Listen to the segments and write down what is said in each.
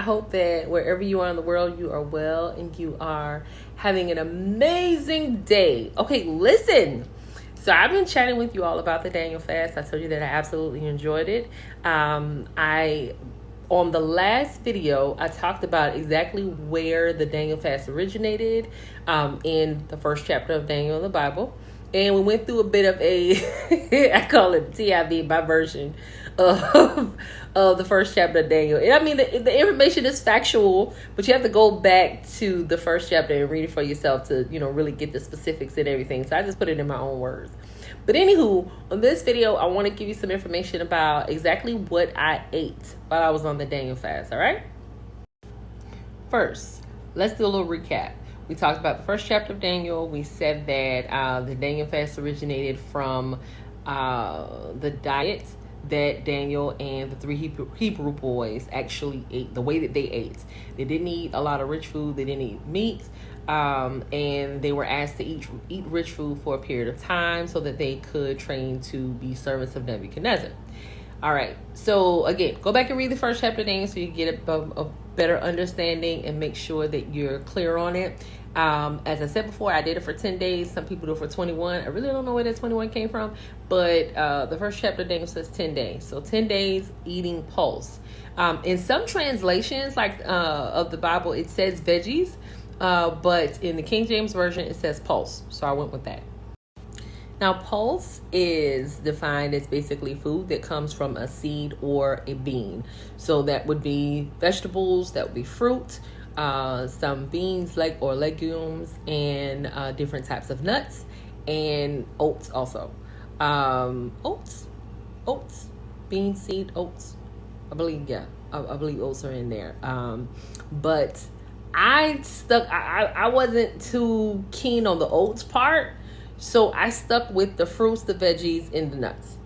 I hope that wherever you are in the world, you are well and you are having an amazing day. Okay, listen. So I've been chatting with you all about the Daniel fast. I told you that I absolutely enjoyed it. On the last video, I talked about exactly where the Daniel fast originated in the first chapter of Daniel in the Bible. And we went through a bit of a, I call it TIV, my version of the first chapter of Daniel. And I mean, the information is factual, but you have to go back to the first chapter and read it for yourself to, really get the specifics and everything. So I just put it in my own words. But anywho, on this video, I want to give you some information about exactly what I ate while I was on the Daniel fast, all right? First, let's do a little recap. We talked about the first chapter of Daniel. We said that the Daniel fast originated from the diet that Daniel and the three Hebrew boys actually ate, the way that they ate. They didn't eat a lot of rich food. They didn't eat meat. And they were asked to eat rich food for a period of time so that they could train to be servants of Nebuchadnezzar. All right. So again, go back and read the first chapter of Daniel so you get a better understanding and make sure that you're clear on it. As I said before, I did it for 10 days. Some people do it for 21. I really don't know where that 21 came from, but the first chapter of Daniel says 10 days. So 10 days eating pulse. In some translations, like of the Bible, it says veggies, but in the King James Version, it says pulse. So I went with that. Now, pulse is defined as basically food that comes from a seed or a bean. So that would be vegetables, that would be fruit, some beans or legumes, and different types of nuts, and oats also. Oats, bean seed, oats. I believe, yeah, I believe oats are in there. But I wasn't too keen on the oats part. So I stuck with the fruits, the veggies, and the nuts.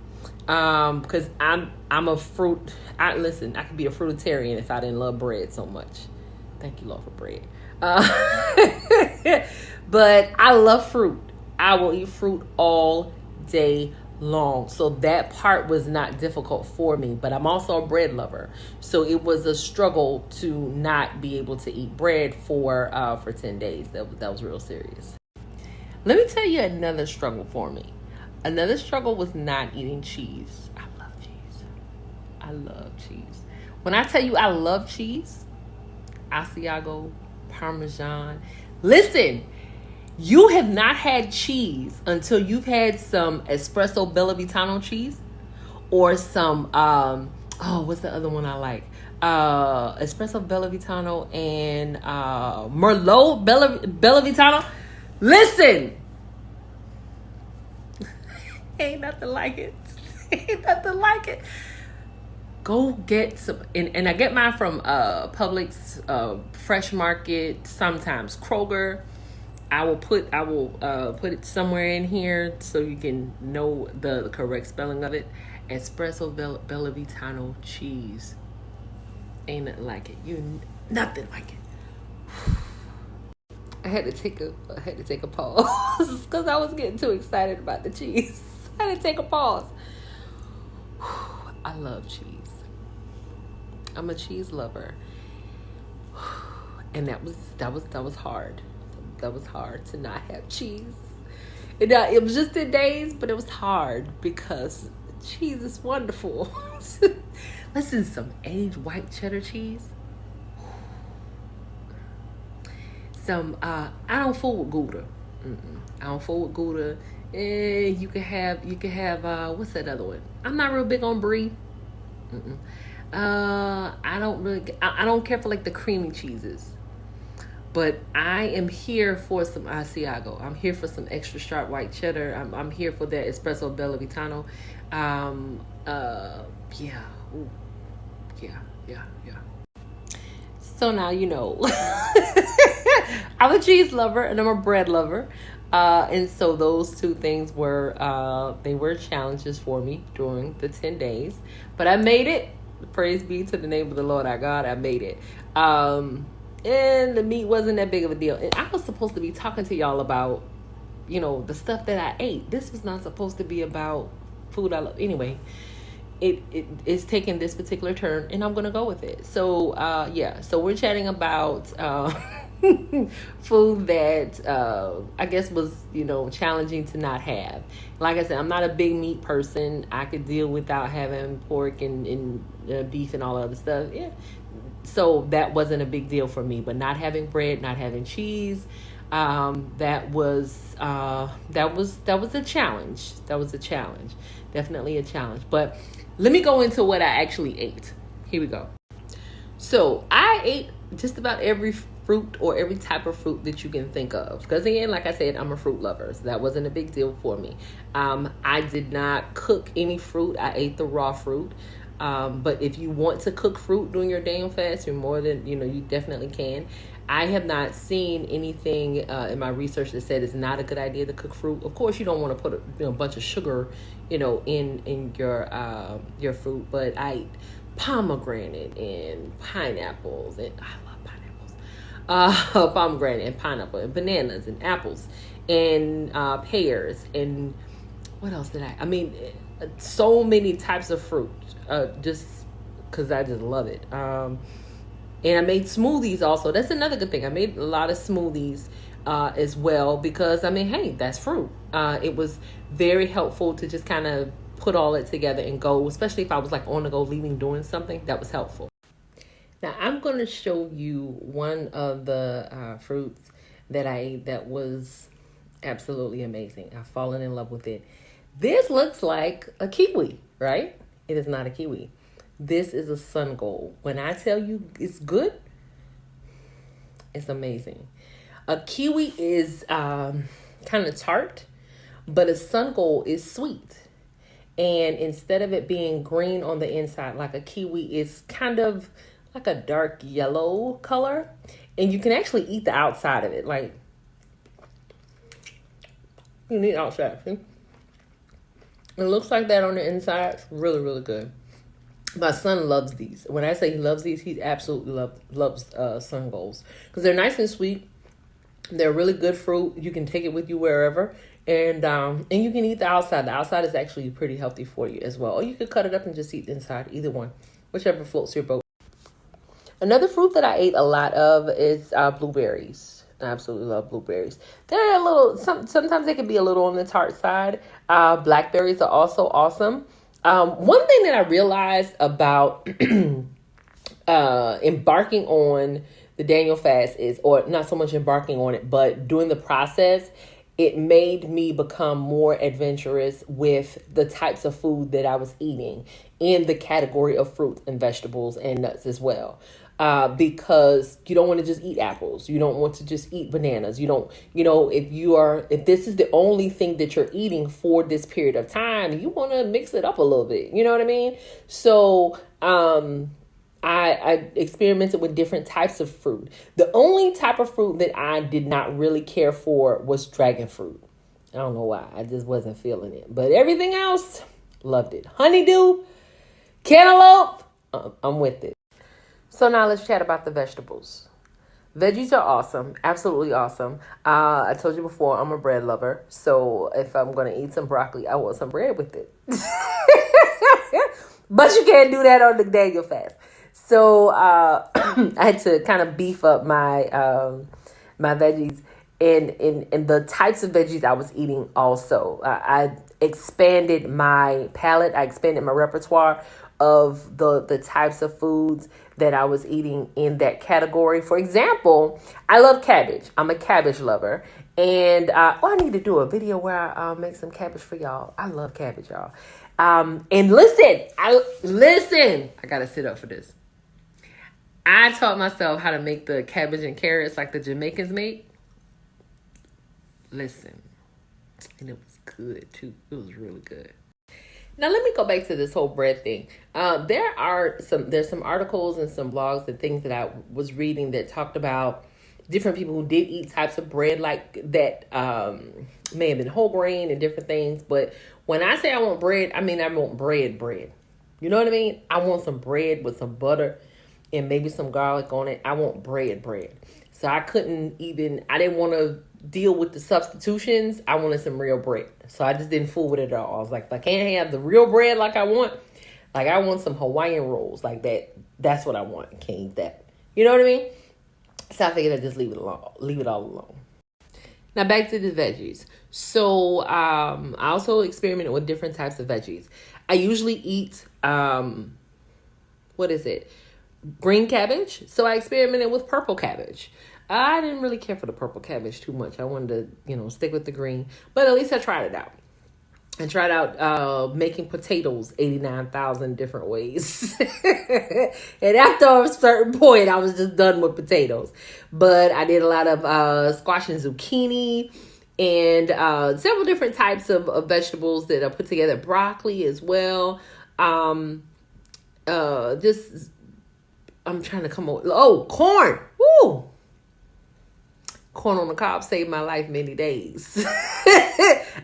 Because I'm a fruit. I could be a fruitarian if I didn't love bread so much. Thank you, Lord, for bread. But I love fruit. I will eat fruit all day long. So that part was not difficult for me. But I'm also a bread lover. So it was a struggle to not be able to eat bread for 10 days. That was real serious. Let me tell you another struggle for me. Another struggle was not eating cheese. I love cheese. I love cheese. When I tell you I love cheese, Asiago, Parmesan. Listen, you have not had cheese until you've had some espresso Bella Vitano cheese or some, what's the other one I like? Espresso Bella Vitano and Merlot Bella Vitano. Listen, ain't nothing like it. Ain't nothing like it. Go get some, and I get mine from Publix, Fresh Market, sometimes Kroger. I will put it somewhere in here so you can know the correct spelling of it. Espresso Bella Vitano cheese. Ain't nothing like it. Nothing like it. I had to take a pause because I was getting too excited about the cheese. I had to take a pause. I love cheese. I'm a cheese lover, and that was hard. That was hard to not have cheese. It was just 10 days, but it was hard because cheese is wonderful. Listen, some aged white cheddar cheese. I don't fool with Gouda. I don't fool with Gouda. You can have what's that other one? I'm not real big on brie. I don't care for like the creamy cheeses. But I am here for some Asiago. I'm here for some extra sharp white cheddar. I'm here for that espresso Bella Vitano. Yeah. Ooh. Yeah. So now you know. I'm a cheese lover and I'm a bread lover. And so those two things were challenges for me during the 10 days. But I made it. Praise be to the name of the Lord our God. I made it. And the meat wasn't that big of a deal. And I was supposed to be talking to y'all about, the stuff that I ate. This was not supposed to be about food I love. Anyway, it's taking this particular turn, and I'm gonna go with it. So yeah, so we're chatting about food that I guess was challenging to not have. Like I said, I'm not a big meat person. I could deal without having pork and beef and all other stuff. Yeah, so that wasn't a big deal for me. But not having bread, not having cheese, that was a challenge. That was a challenge, definitely a challenge. But let me go into what I actually ate. Here we go. So I ate just about every fruit or every type of fruit that you can think of. Because again, like I said, I'm a fruit lover, so that wasn't a big deal for me. I did not cook any fruit. I ate the raw fruit. But if you want to cook fruit during your Daniel fast, you're more than, you definitely can. I have not seen anything in my research that said it's not a good idea to cook fruit. Of course, you don't want to put a bunch of sugar, in your fruit. But I ate pomegranate and pineapples, and I love pineapples. Pomegranate and pineapple and bananas and apples and pears and what else did I? I mean, so many types of fruit. Just because I just love it. And I made smoothies also. That's another good thing. I made a lot of smoothies as well because, I mean, hey, that's fruit. It was very helpful to just kind of put all it together and go, especially if I was like on the go leaving doing something. That was helpful. Now, I'm going to show you one of the fruits that I ate that was absolutely amazing. I've fallen in love with it. This looks like a kiwi, right? It is not a kiwi. This is a sun gold. When I tell you it's good, it's amazing. A kiwi is kind of tart, but a sun gold is sweet. And instead of it being green on the inside, like a kiwi is kind of like a dark yellow color. And you can actually eat the outside of it. Like, you need outside. See? It looks like that on the inside. It's really, really good. My son loves these. When I say he loves these, he absolutely loves sun golds because they're nice and sweet. They're really good fruit. You can take it with you wherever, and you can eat the outside. The outside is actually pretty healthy for you as well. Or you could cut it up and just eat the inside. Either one, whichever floats your boat. Another fruit that I ate a lot of is blueberries. I absolutely love blueberries. They're a little. Sometimes they can be a little on the tart side. Blackberries are also awesome. One thing that I realized about embarking on the Daniel fast is, or not so much embarking on it, but doing the process, it made me become more adventurous with the types of food that I was eating in the category of fruits and vegetables and nuts as well. Because you don't want to just eat apples. You don't want to just eat bananas. You don't, if this is the only thing that you're eating for this period of time, you want to mix it up a little bit. You know what I mean? So, I experimented with different types of fruit. The only type of fruit that I did not really care for was dragon fruit. I don't know why. I just wasn't feeling it. But everything else, loved it. Honeydew, cantaloupe, I'm with it. So now let's chat about the vegetables. Veggies are awesome. Absolutely awesome. I told you before, I'm a bread lover. So if I'm going to eat some broccoli, I want some bread with it. But you can't do that on the Daniel fast. So I had to kind of beef up my my veggies and the types of veggies I was eating also. I expanded my palate. I expanded my repertoire of the types of foods that I was eating in that category. For example, I love cabbage. I'm a cabbage lover. And I need to do a video where I make some cabbage for y'all. I love cabbage, y'all. And listen, I gotta sit up for this. I taught myself how to make the cabbage and carrots like the Jamaicans make. Listen, and it was good too. It was really good. Now let me go back to this whole bread thing. There's some articles and some blogs and things that I was reading that talked about different people who did eat types of bread like that may have been whole grain and different things. But when I say I want bread, I mean I want bread. You know what I mean? I want some bread with some butter and maybe some garlic on it. I want bread. So I didn't want to deal with the substitutions. I wanted some real bread. So I just didn't fool with it at all. I was like, if I can't have the real bread like I want, Like I want some Hawaiian rolls like that. That's what I want. Can't eat that. You know what I mean? So I figured I'd just leave it alone. Leave it all alone. Now back to the veggies. So I also experimented with different types of veggies. I usually eat what is it? Green cabbage. So I experimented with purple cabbage. I didn't really care for the purple cabbage too much. I wanted to, stick with the green. But at least I tried it out. I tried out making potatoes 89,000 different ways. And after a certain point, I was just done with potatoes. But I did a lot of squash and zucchini and several different types of vegetables that I put together. Broccoli as well. Just, I'm trying to come up. Oh, corn. Woo! Corn on the cob saved my life many days.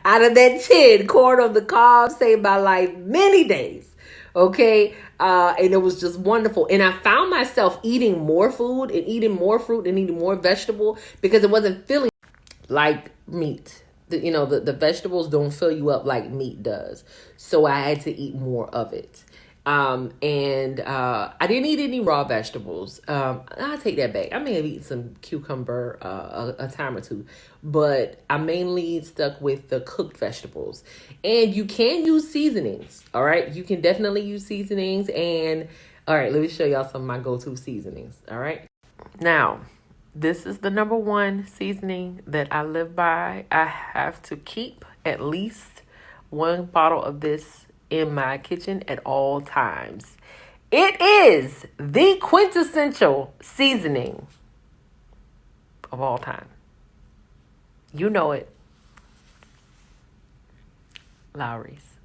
Out of that 10, corn on the cob saved my life many days. Okay. And it was just wonderful. And I found myself eating more food and eating more fruit and eating more vegetable because it wasn't feeling like meat. The vegetables don't fill you up like meat does. So I had to eat more of it. And I didn't eat any raw vegetables. I'll take that back. I may have eaten some cucumber a time or two, but I mainly stuck with the cooked vegetables. And you can use seasonings, all right? You can definitely use seasonings. And, all right, let me show y'all some of my go-to seasonings, all right? Now, this is the number one seasoning that I live by. I have to keep at least one bottle of this in my kitchen at all times. It is the quintessential seasoning of all time. You know it. Lowry's.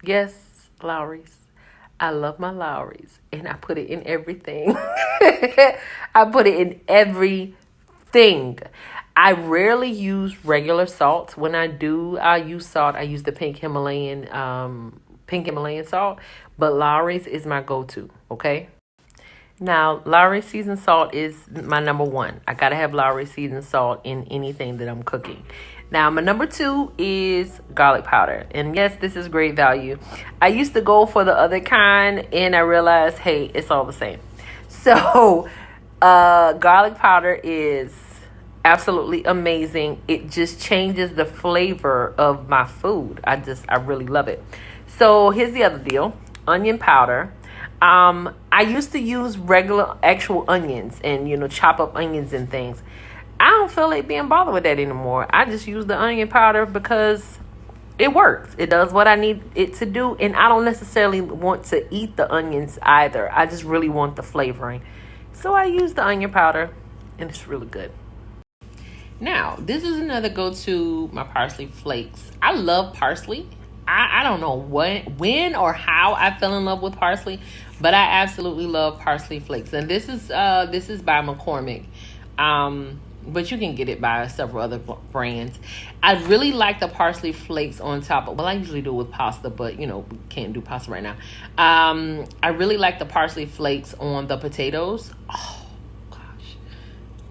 Yes, Lowry's. I love my Lowry's and I put it in everything. I put it in everything. I rarely use regular salt. When I do, I use salt. I use the pink Himalayan salt. But Lowry's is my go-to, okay? Now, Lowry's seasoned salt is my number one. I gotta have Lowry's seasoned salt in anything that I'm cooking. Now, my number two is garlic powder. And yes, this is great value. I used to go for the other kind, and I realized, hey, it's all the same. So, garlic powder is absolutely amazing. It just changes the flavor of my food. I really love it. So here's the other deal. Onion powder. I used to use regular actual onions and chop up onions and things. I don't feel like being bothered with that anymore. I just use the onion powder because it works. It does what I need it to do, and I don't necessarily want to eat the onions either. I just really want the flavoring. So I use the onion powder and it's really good. Now, this is another go-to, my parsley flakes. I love parsley. I don't know when or how I fell in love with parsley, but I absolutely love parsley flakes. And this is by McCormick. But you can get it by several other brands. I really like the parsley flakes on top of, well, I usually do it with pasta, but we can't do pasta right now. I really like the parsley flakes on the potatoes. Oh,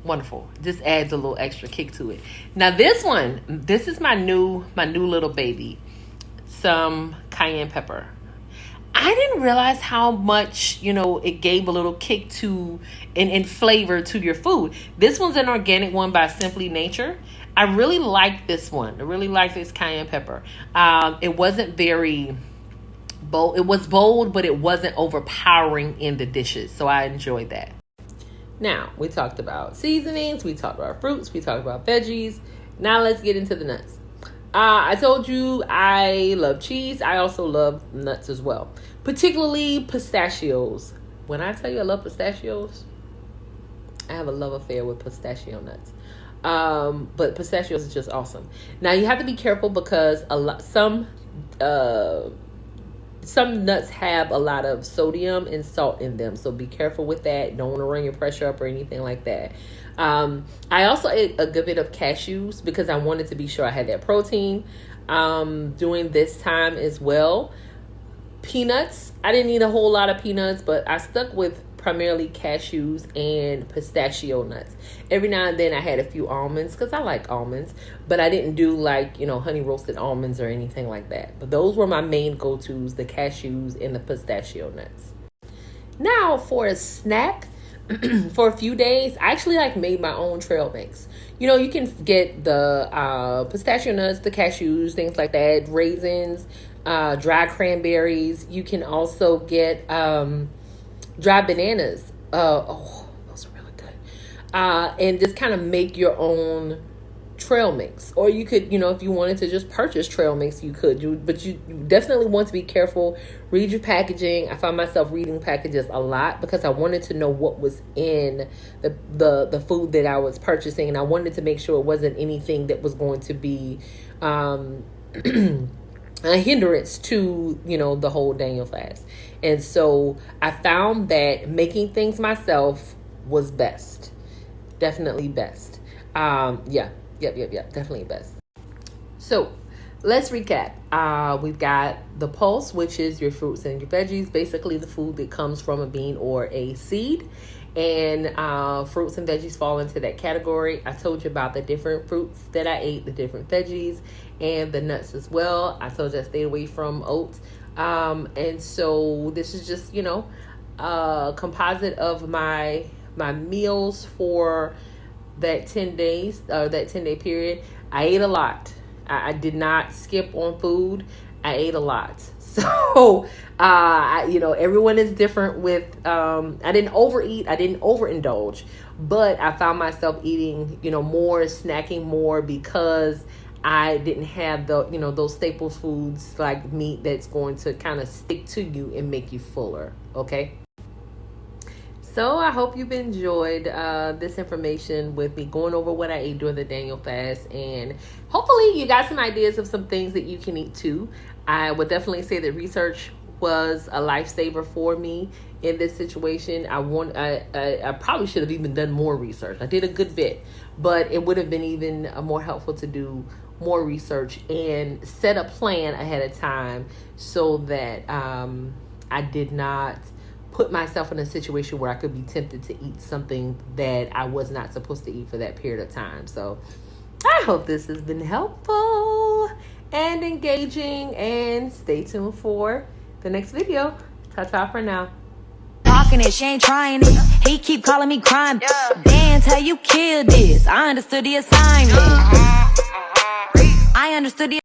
wonderful. Just adds a little extra kick to it. Now this is my new little baby. Some cayenne pepper. I didn't realize how much, it gave a little kick to and flavor to your food. This one's an organic one by Simply Nature. I really like this one. I really like this cayenne pepper. It wasn't very bold. It was bold, but it wasn't overpowering in the dishes. So I enjoyed that. Now, we talked about seasonings, we talked about fruits, we talked about veggies. Now let's get into the nuts. I told you I love cheese. I also love nuts as well, particularly pistachios. When I tell you I love pistachios, I have a love affair with pistachio nuts. But pistachios is just awesome. Now you have to be careful because some nuts have a lot of sodium and salt in them. So be careful with that. Don't want to run your pressure up or anything like that. I also ate a good bit of cashews because I wanted to be sure I had that protein during this time as well. Peanuts. I didn't eat a whole lot of peanuts, but I stuck with primarily cashews and pistachio nuts. Every now and then I had a few almonds because I like almonds, but I didn't do like, honey roasted almonds or anything like that. But those were my main go-tos, the cashews and the pistachio nuts. Now for a snack, for a few days, I actually made my own trail mix. You can get the pistachio nuts, the cashews, things like that, raisins, dried cranberries. You can also get dried bananas. Those are really good. And just kind of make your own trail mix. Or you could, if you wanted to just purchase trail mix, you could. But you definitely want to be careful. Read your packaging. I found myself reading packages a lot because I wanted to know what was in the food that I was purchasing, and I wanted to make sure it wasn't anything that was going to be a hindrance to the whole Daniel fast. And so I found that making things myself was best. Definitely best. Yep, definitely best. So let's recap. We've got the pulse, which is your fruits and your veggies, basically the food that comes from a bean or a seed. And fruits and veggies fall into that category. I told you about the different fruits that I ate, the different veggies, and the nuts as well. I told you I stayed away from oats. And so this is just, a composite of my meals for that 10 days, that 10-day period. I ate a lot. I did not skip on food. I ate a lot. So, everyone is different with, I didn't overeat. I didn't overindulge, but I found myself eating, more, snacking more because I didn't have those staple foods like meat that's going to kind of stick to you and make you fuller. Okay. So I hope you've enjoyed this information with me going over what I ate during the Daniel fast, and hopefully you got some ideas of some things that you can eat too. I would definitely say that research was a lifesaver for me in this situation. I probably should have even done more research. I did a good bit, but it would have been even more helpful to do more research and set a plan ahead of time so that I did not put myself in a situation where I could be tempted to eat something that I was not supposed to eat for that period of time. So I hope this has been helpful and engaging, and stay tuned for the next video. Ta-ta for now. Talking it, she ain't trying it. He keep calling me crime. Dance how you killed this. I understood the assignment. I understood the